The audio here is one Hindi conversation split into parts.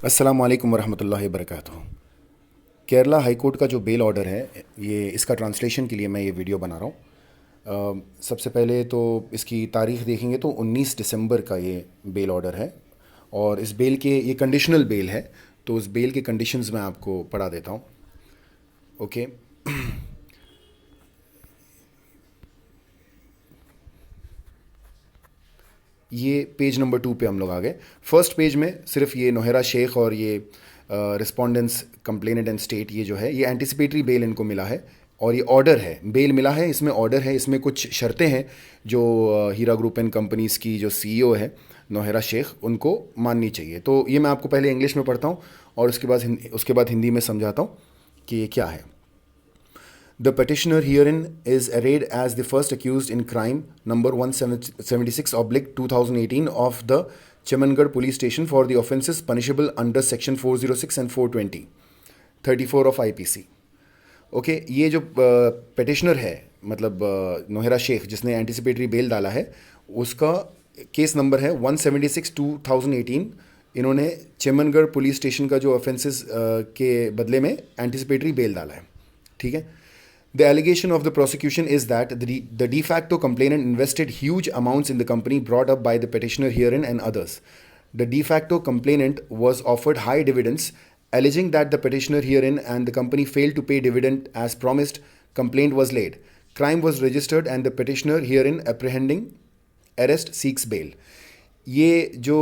अस्सलाम वालेकुम वरहमतुल्लाहि वबरकातुहू। केरला हाई कोर्ट का जो बेल ऑर्डर है, ये इसका ट्रांसलेशन के लिए मैं ये वीडियो बना रहा हूँ। सबसे पहले तो इसकी तारीख़ देखेंगे तो 19 दिसंबर का ये बेल ऑर्डर है। और इस बेल के ये कंडीशनल बेल है, तो उस बेल के कंडीशंस मैं आपको पढ़ा देता हूँ। ओके। ये पेज नंबर 2 पे हम लोग आ गए। फर्स्ट पेज में सिर्फ ये नोहेरा शेख और ये रिस्पोंडेंट्स कंप्लेनेंट एंड स्टेट, ये जो है ये एंटिसिपेटरी बेल इनको मिला है और ये ऑर्डर है, बेल मिला है, इसमें ऑर्डर है, इसमें कुछ शर्तें हैं जो हीरा ग्रुप एंड कंपनीज़ की जो सीईओ है नोहेरा शेख, उनको माननी चाहिए। तो ये मैं आपको पहले इंग्लिश में पढ़ता हूँ और उसके बाद हिंदी में समझाता हूँ कि ये क्या है। The petitioner herein is arraigned as the first accused in crime number 176/2018 of the Chamangarh police station for the offences punishable under section 406 and 420 34 of IPC। Okay, ये जो पेटिशनर है, मतलब नोहेरा शेख, जिसने एंटिसिपेटरी बेल डाला है, उसका केस नंबर है 176/2018। इन्होंने चमनगढ़ पुलिस स्टेशन का जो ऑफेंसेस के बदले में एंटिसिपेटरी बेल डाला है। ठीक है। The allegation of the prosecution is that the de facto complainant invested huge amounts in the company brought up by the petitioner herein and others. The de facto complainant was offered high dividends, alleging that the petitioner herein and the company failed to pay dividend as promised. Complaint was laid. Crime was registered and the petitioner herein apprehending arrest seeks bail. ये जो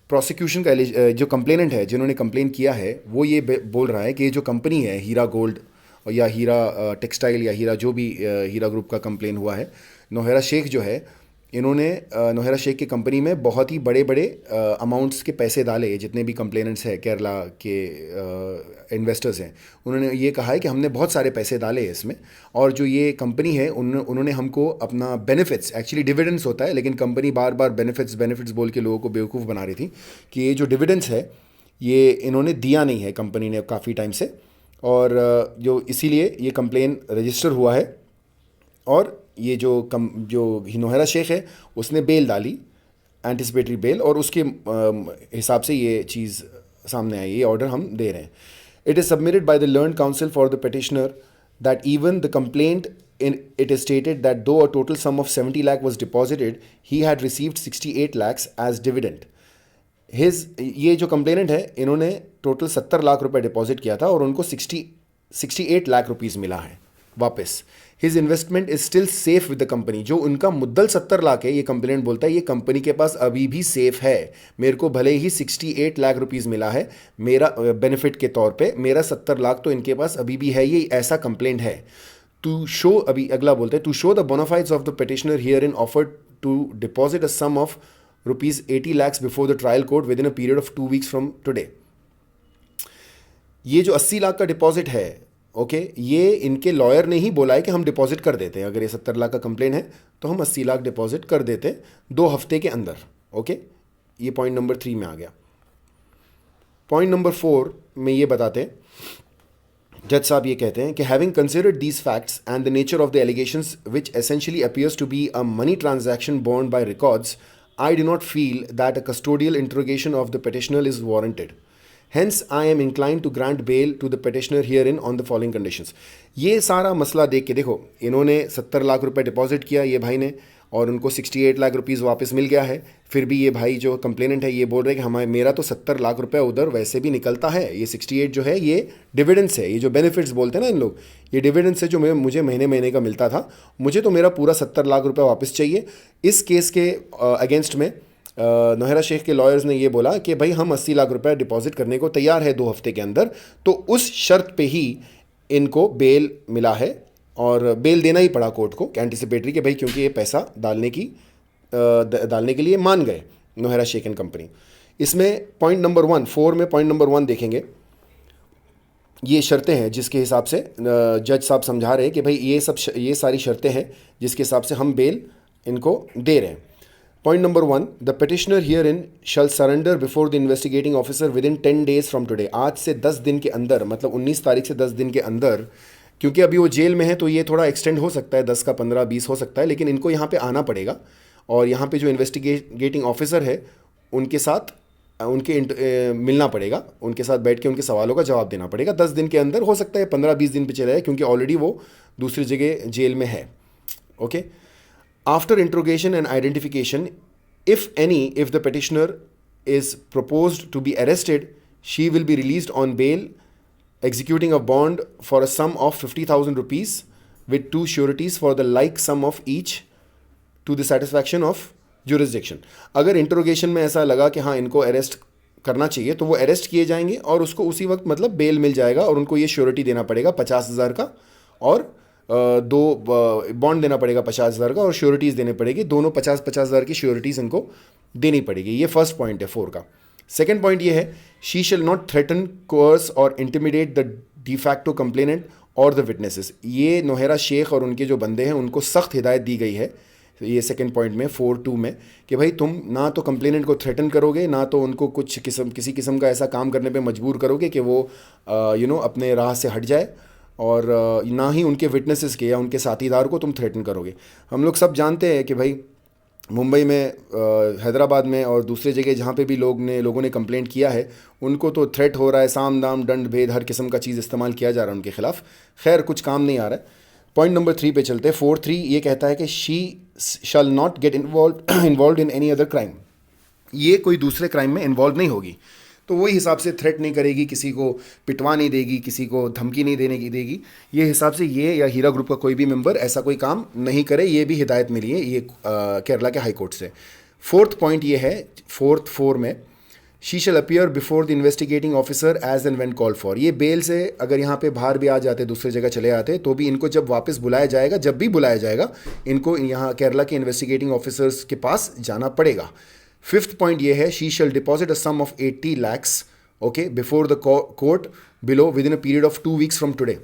प्रोसिक्यूशन का जो कंप्लेनेंट है, जिन्होंने कंप्लेन किया है, वो ये बोल रहा है कि ये जो कंपनी है हीरा गोल्ड या हीरा टेक्सटाइल या हीरा, जो भी हीरा ग्रुप का कंप्लेन हुआ है, नोहेरा शेख जो है, इन्होंने नोहेरा शेख की कंपनी में बहुत ही बड़े बड़े अमाउंट्स के पैसे डाले। जितने भी कंप्लेनेंट्स हैं केरला के इन्वेस्टर्स हैं, उन्होंने ये कहा है कि हमने बहुत सारे पैसे डाले हैं इसमें, और जो ये कंपनी है उन्होंने हमको अपना बेनिफिट्स, एक्चुअली डिविडेंड्स होता है, लेकिन कंपनी बार बार बेनिफिट्स बोल के लोगों को बेवकूफ़ बना रही थी कि ये जो डिविडेंड्स है ये इन्होंने दिया नहीं है कंपनी ने काफ़ी टाइम से, और जो इसीलिए ये कंप्लेन रजिस्टर हुआ है। और ये जो नोहेरा शेख है उसने बेल डाली, एंटिसिपेटरी बेल, और उसके हिसाब से ये चीज़ सामने आई, ये ऑर्डर हम दे रहे हैं। It is submitted by the learned council for the petitioner that even the complaint in it is stated that though a total sum of 70 lakh was deposited, he had received 68 lakhs as dividend. ये जो कंप्लेनेंट है, इन्होंने टोटल 70 लाख रुपए डिपॉजिट किया था और उनको 68 लाख रुपीज़ मिला है वापस। His investment is still safe with the company. जो उनका मुद्दल 70 लाख है, ये कंप्लेनेंट बोलता है ये कंपनी के पास अभी भी सेफ है। मेरे को भले ही 68 लाख रुपीज़ मिला है मेरा बेनिफिट के तौर पे, मेरा 70 लाख तो इनके पास अभी भी है, ये ऐसा कंप्लेंट है। टू शो, अभी अगला बोलते हैं, to show the bonafides of the petitioner herein offered to deposit a sum of rupees 80 lakhs before the trial court within a period of 2 weeks from today. ये जो 80 लाख का डिपॉजिट है, ओके, ये इनके लॉयर ने ही बोला है कि हम डिपॉजिट कर देते हैं, अगर ये 70 लाख का कंप्लेन है तो हम 80 लाख डिपॉजिट कर देते 2 हफ्ते के अंदर। ओके, ये पॉइंट नंबर 3 में आ गया। पॉइंट नंबर 4 में ये बताते हैं, जज साहब ये कहते हैं कि having considered these facts and the nature of the allegations which essentially appears to be a money transaction borne by records, I do not feel that a custodial interrogation of the petitioner is warranted. Hence, I am inclined to grant bail to the petitioner herein on the following conditions. ये सारा मसला देख के देखो, इन्होंने 70 लाख रुपए डिपॉजिट किया ये भाई ने, और उनको 68 लाख रुपीज़ वापस मिल गया है। फिर भी ये भाई जो कंप्लेनेंट है ये बोल रहे हैं कि हमारे मेरा तो 70 लाख रुपए उधर वैसे भी निकलता है, ये 68 जो है ये डिविडेंड्स है, ये जो बेनिफिट्स बोलते हैं ना इन लोग, ये डिविडेंड्स है जो मुझे महीने महीने का मिलता था, मुझे तो मेरा पूरा 70 लाख रुपए वापस चाहिए। इस केस के अगेंस्ट में नोहेरा शेख के लॉयर्स ने ये बोला कि भाई हम 80 लाख रुपए डिपॉजिट करने को तैयार है 2 हफ्ते के अंदर, तो उस शर्त पे ही इनको बेल मिला है, और बेल देना ही पड़ा कोर्ट को एंटिसिपेटरी के भाई, क्योंकि ये पैसा डालने के लिए मान गए नोहेरा शेख एंड कंपनी। इसमें पॉइंट नंबर 1, 4 में पॉइंट नंबर 1 देखेंगे, ये शर्तें हैं जिसके हिसाब से जज साहब समझा रहे हैं कि भाई ये सारी शर्तें हैं जिसके हिसाब से हम बेल इनको दे रहे हैं। Point number 1, the petitioner here in shall surrender before the investigating officer with in 10 days from today. आज से 10 दिन के अंदर, मतलब 19 तारीख से 10 दिन के अंदर, क्योंकि अभी वो जेल में है तो ये थोड़ा एक्सटेंड हो सकता है, 10 का 15 20 हो सकता है, लेकिन इनको यहाँ पे आना पड़ेगा और यहाँ पे जो इन्वेस्टिगेटिंग ऑफिसर है उनके साथ मिलना पड़ेगा, उनके साथ बैठ के उनके सवालों का जवाब देना पड़ेगा 10 दिन के अंदर। हो सकता है 15-20 दिन पे चला जाए क्योंकि ऑलरेडी वो दूसरी जगह जेल में है। Okay, after interrogation and identification if the petitioner is proposed to be arrested, she will be released on bail executing a bond for a sum of 50,000 rupees with 2 sureties for the like sum of each to the satisfaction of jurisdiction। अगर इंट्रोगेशन में ऐसा लगा कि हाँ इनको अरेस्ट करना चाहिए तो वो अरेस्ट किए जाएंगे और उसको उसी वक्त मतलब बेल मिल जाएगा और उनको ये श्योरिटी देना पड़ेगा 50,000 का और दो बॉन्ड देना पड़ेगा 50,000 का और श्योरिटीज़ देने पड़ेगी, दोनों 50,000 की श्योरिटीज़ इनको देनी पड़ेगी। ये फर्स्ट पॉइंट है 4 का। सेकेंड पॉइंट ये है, she shall not threaten, course और इंटिमिडेट द डिफैक्टो कंप्लेनेंट और द विटनेसेस। ये नौहरा शेख और उनके जो बंदे हैं उनको सख्त हिदायत दी गई है ये सेकेंड पॉइंट में 4.2 में कि भाई तुम ना तो कंप्लेनेंट को थ्रेटन करोगे, ना तो उनको किसी किस्म का ऐसा काम करने पे मजबूर करोगे कि वो अपने राह से हट जाए, और ना ही उनके विटनेसेस के या उनके साथीदार को तुम थ्रेटन करोगे। हम लोग सब जानते हैं कि भाई मुंबई में, हैदराबाद में और दूसरे जगह जहाँ पे भी लोगों ने कंप्लेंट किया है उनको तो थ्रेट हो रहा है, साम दाम दंड भेद हर किस्म का चीज़ इस्तेमाल किया जा रहा है उनके खिलाफ। खैर कुछ काम नहीं आ रहा है। पॉइंट नंबर 3 पे चलते हैं। 4.3 ये कहता है कि she shall not get involve in any other crime. ये कोई दूसरे क्राइम में इन्वॉल्व नहीं होगी, तो वही हिसाब से थ्रेट नहीं करेगी, किसी को पिटवा नहीं देगी, किसी को धमकी नहीं देने की देगी। ये हिसाब से ये या हीरा ग्रुप का कोई भी मेंबर ऐसा कोई काम नहीं करे। ये भी हिदायत मिली है ये केरला के हाई कोर्ट से। 4th पॉइंट ये है 4 में, she shall appear before the investigating officer as and when call for. ये बेल से अगर यहाँ पे बाहर भी आ जाते, दूसरी जगह चले आते, तो भी इनको जब वापस बुलाया जाएगा, जब भी बुलाया जाएगा, इनको यहाँ केरला के इन्वेस्टिगेटिंग ऑफिसर्स के पास जाना पड़ेगा। 5th पॉइंट ये है, she shall deposit a sum of 80 lakhs okay before the court below within a period of 2 weeks from today.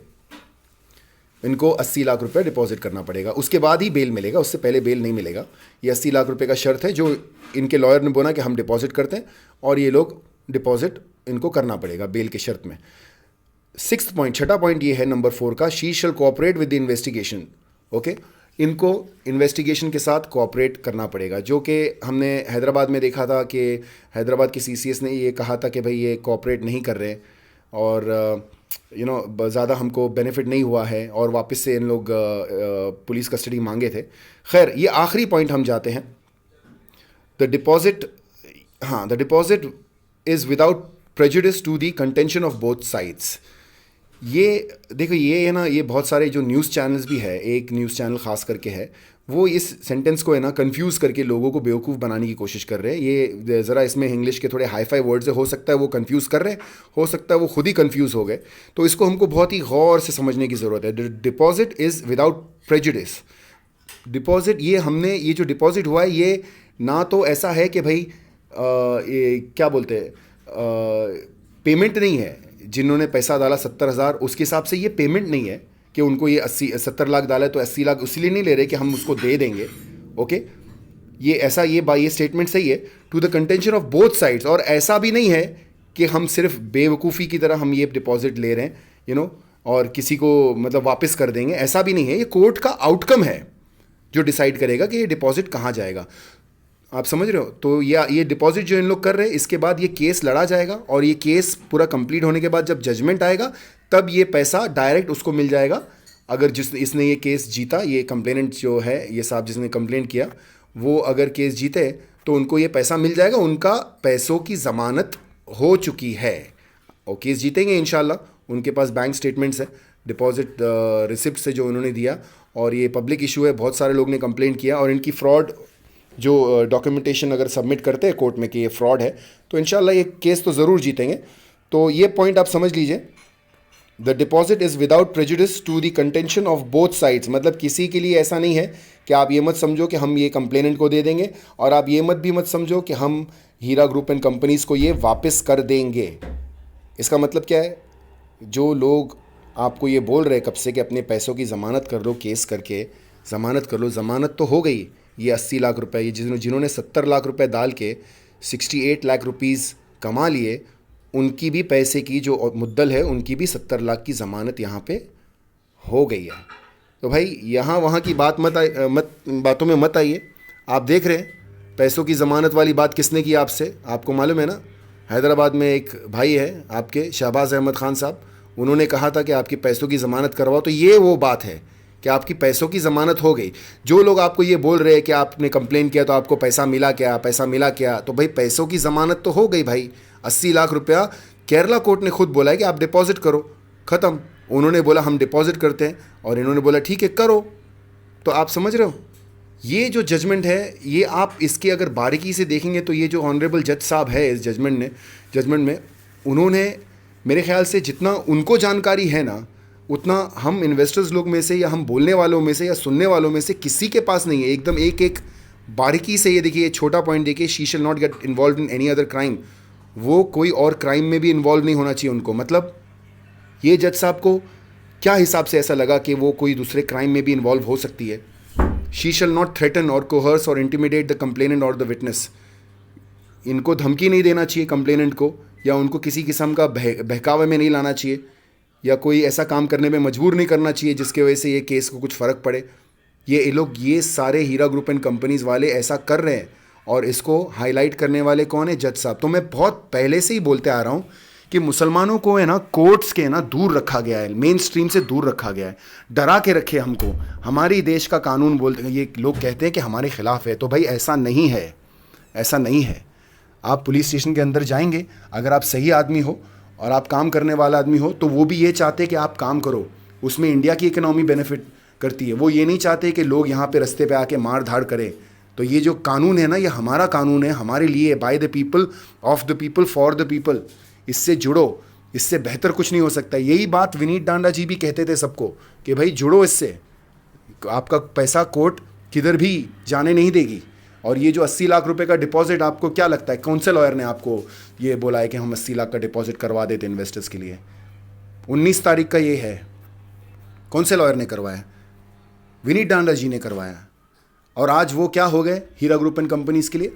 इनको 80 लाख रुपए डिपॉजिट करना पड़ेगा, उसके बाद ही बेल मिलेगा, उससे पहले बेल नहीं मिलेगा। ये 80 लाख रुपए का शर्त है जो इनके लॉयर ने बोला कि हम डिपॉजिट करते हैं और ये लोग डिपॉजिट इनको करना पड़ेगा बेल के शर्त में। 6th पॉइंट, छठा पॉइंट ये है नंबर 4 का, she shall cooperate with the investigation. Okay, इनको इन्वेस्टिगेशन के साथ कोऑपरेट करना पड़ेगा, जो कि हमने हैदराबाद में देखा था कि हैदराबाद के CCS ने ये कहा था कि भाई ये कोऑपरेट नहीं कर रहे और ज़्यादा हमको बेनिफिट नहीं हुआ है और वापस से इन लोग पुलिस कस्टडी मांगे थे। खैर ये आखिरी पॉइंट हम जाते हैं, the deposit is without prejudice to the contention of both sides. ये देखो ये है ना, ये बहुत सारे जो न्यूज़ चैनल्स भी है, एक न्यूज़ चैनल ख़ास करके है, वो इस सेंटेंस को है ना कंफ्यूज करके लोगों को बेवकूफ़ बनाने की कोशिश कर रहे हैं। ये ज़रा इसमें इंग्लिश के थोड़े हाई फाई वर्ड्स है, हो सकता है वो कंफ्यूज कर रहे हैं, हो सकता है वो खुद ही कंफ्यूज हो गए, तो इसको हमको बहुत ही गौर से समझने की ज़रूरत है। Deposit is without prejudice. Deposit ये जो डिपॉजिट हुआ है ये ना तो ऐसा है कि भाई ये क्या बोलते हैं पेमेंट नहीं है, जिन्होंने पैसा डाला 70,000 उसके हिसाब से ये पेमेंट नहीं है कि उनको ये 70 लाख डाला है तो 80 लाख इसलिए नहीं ले रहे कि हम उसको दे देंगे। ओके, ये स्टेटमेंट सही है to the contention of both sides, और ऐसा भी नहीं है कि हम सिर्फ बेवकूफ़ी की तरह हम ये डिपॉजिट ले रहे हैं और किसी को मतलब वापस कर देंगे, ऐसा भी नहीं है। ये कोर्ट का आउटकम है जो डिसाइड करेगा कि ये डिपॉजिट कहाँ जाएगा। आप समझ रहे हो? तो ये डिपॉजिट जो इन लोग कर रहे हैं, इसके बाद ये केस लड़ा जाएगा और ये केस पूरा कंप्लीट होने के बाद जब जजमेंट आएगा तब ये पैसा डायरेक्ट उसको मिल जाएगा। अगर इसने ये केस जीता, ये कंप्लेनेंट जो है, ये साहब जिसने कंप्लेंट किया, वो अगर केस जीते तो उनको ये पैसा मिल जाएगा, उनका पैसों की ज़मानत हो चुकी है और केस जीतेंगे इंशाल्लाह। उनके पास बैंक स्टेटमेंट्स है, डिपॉजिट रिसिप्ट से जो उन्होंने दिया, और ये पब्लिक इशू है, बहुत सारे लोग ने कंप्लेंट किया और इनकी फ्रॉड जो डॉक्यूमेंटेशन अगर सबमिट करते हैं कोर्ट में कि ये फ्रॉड है, तो इंशाल्लाह ये केस तो ज़रूर जीतेंगे। तो ये पॉइंट आप समझ लीजिए, the deposit is without prejudice to the contention of both sides. मतलब किसी के लिए ऐसा नहीं है कि आप ये मत समझो कि हम ये कंप्लेनेंट को दे देंगे, और आप ये मत भी मत समझो कि हम हीरा ग्रुप एंड कंपनीज़ को ये वापस कर देंगे। इसका मतलब क्या है? जो लोग आपको ये बोल रहे कब से कि अपने पैसों की ज़मानत कर लो, केस करके ज़मानत कर लो, ज़मानत तो हो गई। ये 80 लाख रुपए, ये जिन्होंने 70 लाख रुपए डाल के 68 लाख रुपीज़ कमा लिए, उनकी भी पैसे की जो मुद्दल है, उनकी भी 70 लाख की ज़मानत यहाँ पे हो गई है। तो भाई यहाँ वहाँ की बातों में मत आइए। आप देख रहे हैं पैसों की ज़मानत वाली बात किसने की आपसे, आपको मालूम है ना? हैदराबाद में एक भाई है आपके, शहबाज अहमद खान साहब, उन्होंने कहा था कि आपकी पैसों की ज़मानत करवाओ। तो ये वो बात है कि आपकी पैसों की ज़मानत हो गई। जो लोग आपको ये बोल रहे हैं कि आपने कंप्लेन किया तो आपको पैसा मिला क्या, पैसा मिला क्या, तो भाई पैसों की ज़मानत तो हो गई भाई। 80 लाख रुपया केरला कोर्ट ने खुद बोला है कि आप डिपॉजिट करो, ख़त्म। उन्होंने बोला हम डिपॉजिट करते हैं और इन्होंने बोला ठीक है करो। तो आप समझ रहे हो, ये जो जजमेंट है, ये आप इसकी अगर बारीकी से देखेंगे तो ये जो ऑनरेबल जज साहब है इस जजमेंट में उन्होंने मेरे ख्याल से जितना उनको जानकारी है ना, उतना हम इन्वेस्टर्स लोग में से या हम बोलने वालों में से या सुनने वालों में से किसी के पास नहीं है। एकदम एक एक बारीकी से ये देखिए, छोटा पॉइंट देखिए, she shall not get involve in any other crime. वो कोई और क्राइम में भी इन्वॉल्व नहीं होना चाहिए उनको। मतलब ये जज साहब को क्या हिसाब से ऐसा लगा कि वो कोई दूसरे क्राइम में भी इन्वॉल्व हो सकती है। शी शैल नॉट थ्रेटन और कोहर्स और इंटिमिडेट द कंप्लेनेंट और द विटनेस। इनको धमकी नहीं देना चाहिए कंप्लेनेंट को, या उनको किसी किस्म का बहकावे में नहीं लाना चाहिए, या कोई ऐसा काम करने में मजबूर नहीं करना चाहिए जिसके वजह से ये केस को कुछ फ़र्क पड़े। ये सारे हीरा ग्रुप एंड कंपनीज़ वाले ऐसा कर रहे हैं, और इसको हाईलाइट करने वाले कौन है? जज साहब। तो मैं बहुत पहले से ही बोलते आ रहा हूँ कि मुसलमानों को है ना कोर्ट्स के ना दूर रखा गया है, मेन स्ट्रीम से दूर रखा गया है, डरा के रखे हमको। हमारी देश का कानून बोलते हैं, ये लोग कहते हैं कि हमारे खिलाफ है, तो भाई ऐसा नहीं है, ऐसा नहीं है। आप पुलिस स्टेशन के अंदर जाएंगे, अगर आप सही आदमी हो और आप काम करने वाला आदमी हो, तो वो भी ये चाहते कि आप काम करो, उसमें इंडिया की इकोनॉमी बेनिफिट करती है। वो ये नहीं चाहते कि लोग यहाँ पे रास्ते पे आके मार धाड़ करें। तो ये जो कानून है ना, ये हमारा कानून है, हमारे लिए, by the people, of the people, for the people. इससे जुड़ो, इससे बेहतर कुछ नहीं हो सकता। यही बात विनीत डांडा जी भी कहते थे सबको कि भाई जुड़ो इससे, आपका पैसा कोर्ट किधर भी जाने नहीं देगी। और ये जो 80 लाख रुपए का डिपॉजिट, आपको क्या लगता है कौन से लॉयर ने आपको ये बोला है कि हम 80 लाख का डिपॉजिट करवा देते इन्वेस्टर्स के लिए? 19 तारीख का ये है, कौन से लॉयर ने करवाया? विनीत डांडा जी ने करवाया। और आज वो क्या हो गए? हीरा ग्रुप एंड कंपनीज के लिए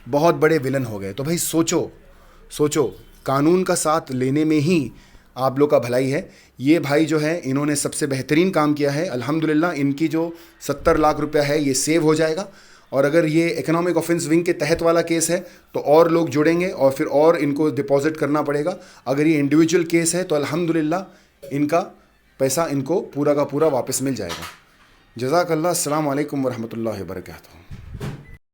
बहुत बड़े विलन हो गए। तो भाई सोचो, कानून का साथ लेने में ही आप लोग का भलाई है। ये भाई जो है, इन्होंने सबसे बेहतरीन काम किया है अल्हम्दुलिल्लाह। इनकी जो 70 लाख रुपया है ये सेव हो जाएगा, और अगर ये इकोनॉमिक ऑफेंस विंग के तहत वाला केस है तो और लोग जुड़ेंगे और फिर और इनको डिपॉजिट करना पड़ेगा। अगर ये इंडिविजुअल केस है तो अल्हम्दुलिल्लाह इनका पैसा इनको पूरा का पूरा वापस मिल जाएगा। जज़ाकल्लाह। अस्सलाम वालेकुम वरहमतुल्लाहि वबरकातुहू।